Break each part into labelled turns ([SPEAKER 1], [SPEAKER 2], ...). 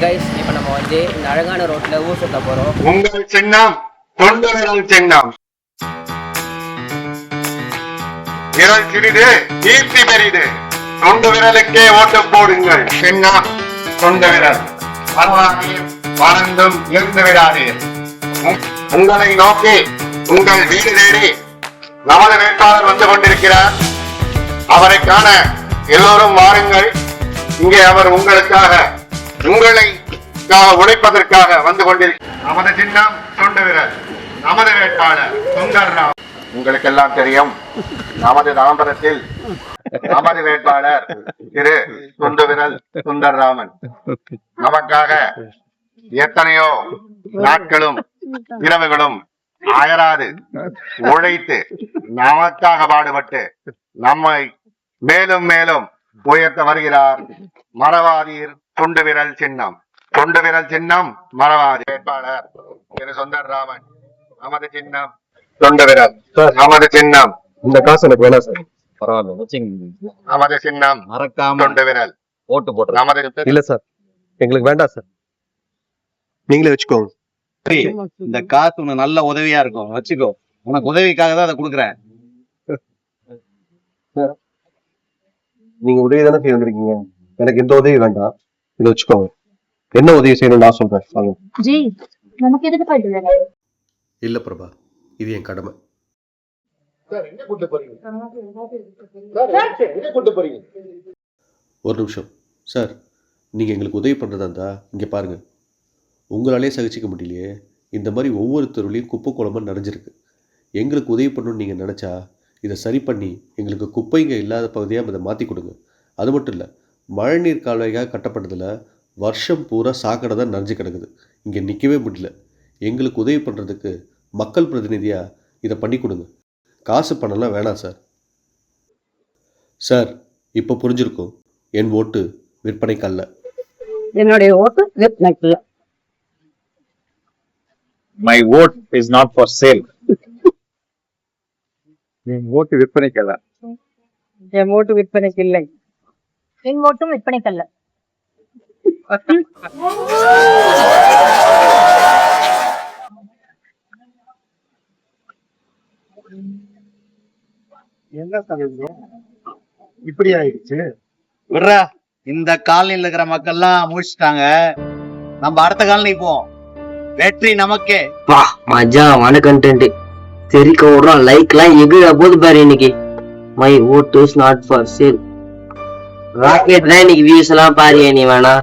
[SPEAKER 1] Guys, இப்போ நம்ம வந்து இந்த அழகான ரோட்ல ஊர் சுத்த போறோம்.
[SPEAKER 2] உங்கள் சின்னம் தொண்டு விரல் சின்னம். விரல் சிறிது கீர்த்தி பெரிது. தொண்டு விரலுக்கே ஓட்டு போடுங்கள். சின்னம் தொண்டு விரல். பறந்தும் இருந்து விடாதீர். உங்களை நோக்கி உங்கள் வீடு தேடி நமது வேட்பாளர் வந்து கொண்டிருக்கிறார். அவரை காண எல்லோரும் வாருங்கள். இங்கே அவர் உங்களுக்காக உங்களை உழைப்பதற்காக வந்து கொண்டிருக்கிறார். நமது சின்னம் தொண்டு விரல். நமது வேட்பாளர் சுந்தர்ராம். உங்களுக்கு எல்லாம் தெரியும், நமது தாம்பரத்தில் நமது வேட்பாளர் திரு தொண்டு விரல் சுந்தர்ராமன் நமக்காக எத்தனையோ நாட்களும் இரவுகளும் அயராது உழைத்து நமக்காக பாடுபட்டு நம்மை மேலும் மேலும் உயர்த்த வருகிறார். மறவாதீர் தொண்டு விரல் சின்னம். தொண்டு விரல் சின்னம் மறவாதி. வேட்பாளர் திரு சுந்தர்ராமன். நமது சின்னம் தொண்டு விரல். நமது சின்னம்.
[SPEAKER 3] இந்த காசு எனக்கு வேணாம் சார். பரவாயில்ல,
[SPEAKER 2] நமது சின்னம்
[SPEAKER 3] மறக்காம
[SPEAKER 2] தொண்டு விரல்.
[SPEAKER 3] ஓட்டு போட்டு.
[SPEAKER 2] நமது
[SPEAKER 3] இல்ல சார், எங்களுக்கு வேண்டாம் சார், நீங்களே வச்சுக்கோங்க.
[SPEAKER 4] இந்த காசு உனக்கு நல்ல உதவியா இருக்கும், வச்சுக்கோ. உனக்கு உதவிக்காக தான் அதை கொடுக்குறேன்.
[SPEAKER 3] நீங்க உதவி தானே செய்ய வந்திருக்கீங்க, எனக்கு எந்த உதவி வேண்டாம், இதை வச்சுக்கோங்க. என்ன உதவி செய்யணும் நான் சொல்றேன். இல்ல பிரபா, இது என் கடமை. ஒரு நிமிஷம் சார், நீங்க எங்களுக்கு உதவி பண்றதா இருந்தா இங்க பாருங்க. உங்களாலே சகிச்சிக்க முடியலையே, இந்த மாதிரி ஒவ்வொரு தெருவிலையும் குப்பை குளமா நிறைஞ்சிருக்கு. எங்களுக்கு உதவி பண்ணணும்னு நீங்கள் நினச்சா இதை சரி பண்ணி எங்களுக்கு குப்பைங்க இல்லாத பகுதியாக இதை மாற்றி கொடுங்க. அது மட்டும் இல்லை, மழைநீர் கால்வாய்க்காக கட்டப்பட்டதில் வருஷம் பூரா சாக்கடை தான் நிறைஞ்சு கிடக்குது. இங்கே நிற்கவே முடியல. எங்களுக்கு உதவி பண்ணுறதுக்கு மக்கள் பிரதிநிதியாக இதை பண்ணி கொடுங்க. காசு பணம்லாம் வேணாம் சார். சார், இப்போ புரிஞ்சிருக்கும், என் ஓட்டு விற்பனைக்கல்ல.
[SPEAKER 5] என்னுடைய ஓட்டு விற்பனைக்கல்ல.
[SPEAKER 4] My vote is not for sale.
[SPEAKER 3] என் ஓட்டு விற்பனைக்கல்ல.
[SPEAKER 5] என் ஓட்டு விற்பனைக்கு இல்லை.
[SPEAKER 6] என் ஓட்டும் விற்பனைக்கல்ல.
[SPEAKER 3] என்ன சொல்றீங்க, இப்படி ஆயிடுச்சு?
[SPEAKER 4] விட்றா, இந்த காலனியில் இருக்கிற மக்கள்லாம் முடிச்சுட்டாங்க. நம்ம அடுத்த காலனி போவோம். வெற்றி நமக்கே.
[SPEAKER 1] மஜாவான கண்டென்ட். தெரிக்க விடுறோம், லைக்லாம் எகிற போது பாரு. இன்னைக்கு my vote is not for sale. Rocket தான் இன்னைக்கு வியூஸ் எல்லாம் பாரு. நீ வேணா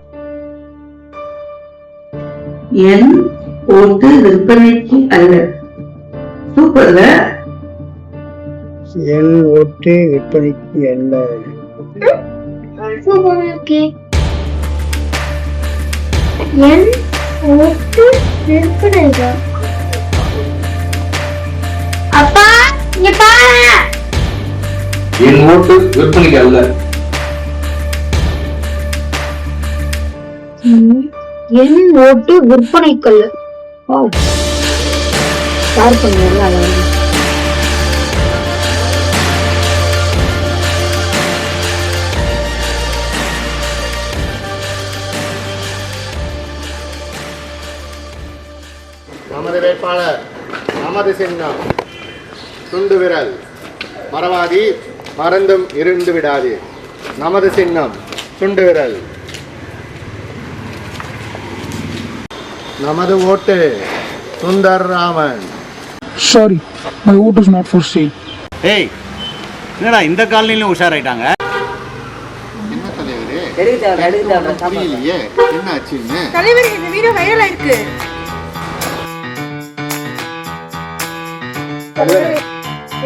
[SPEAKER 5] என் ஓட்டு விற்பனைக்கு அல்ல. சூப்பர்ல.
[SPEAKER 7] என் ஓட்டு விற்பனைக்கு அல்ல.
[SPEAKER 6] என் ஓட்டு விற்பனைக்கா? அப்பா இங்க பாரு.
[SPEAKER 3] என் ஓட்டு விற்பனைக்கு அல்ல.
[SPEAKER 6] என் ஓட்டு விற்பனைக்கல்ல. யார் பண்ணுவாங்க?
[SPEAKER 2] நமது வேட்பாளர் நமது சின்னம் துண்டு விரல். மறவாதி, மறந்தும் இருந்து விடாது. நமது சின்னம் துண்டு விரல். நமது ஓட்டு Sundarraman.
[SPEAKER 7] Sorry, my vote is not for sale.
[SPEAKER 4] ஏய், என்னடா இந்த காலனிலும் உஷாராயிட்டாங்க?
[SPEAKER 2] என்ன தலைவரே,
[SPEAKER 1] எடுக்க
[SPEAKER 2] புரியலையே என்ன ஆச்சுன்னு.
[SPEAKER 8] தலைவர், இந்த வீடியோ வைரல் ஆயிருக்கு.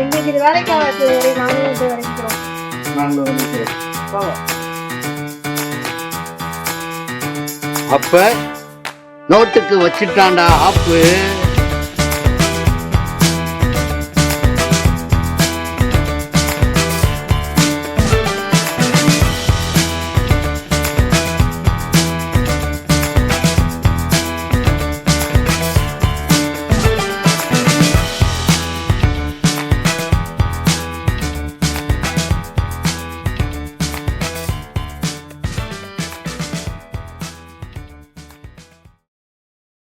[SPEAKER 6] எங்களுக்கு இது வேலைக்காக நானும் வரைக்கிறோம்.
[SPEAKER 4] அப்ப நோட்டுக்கு வச்சுட்டான்டா ஆப்பு.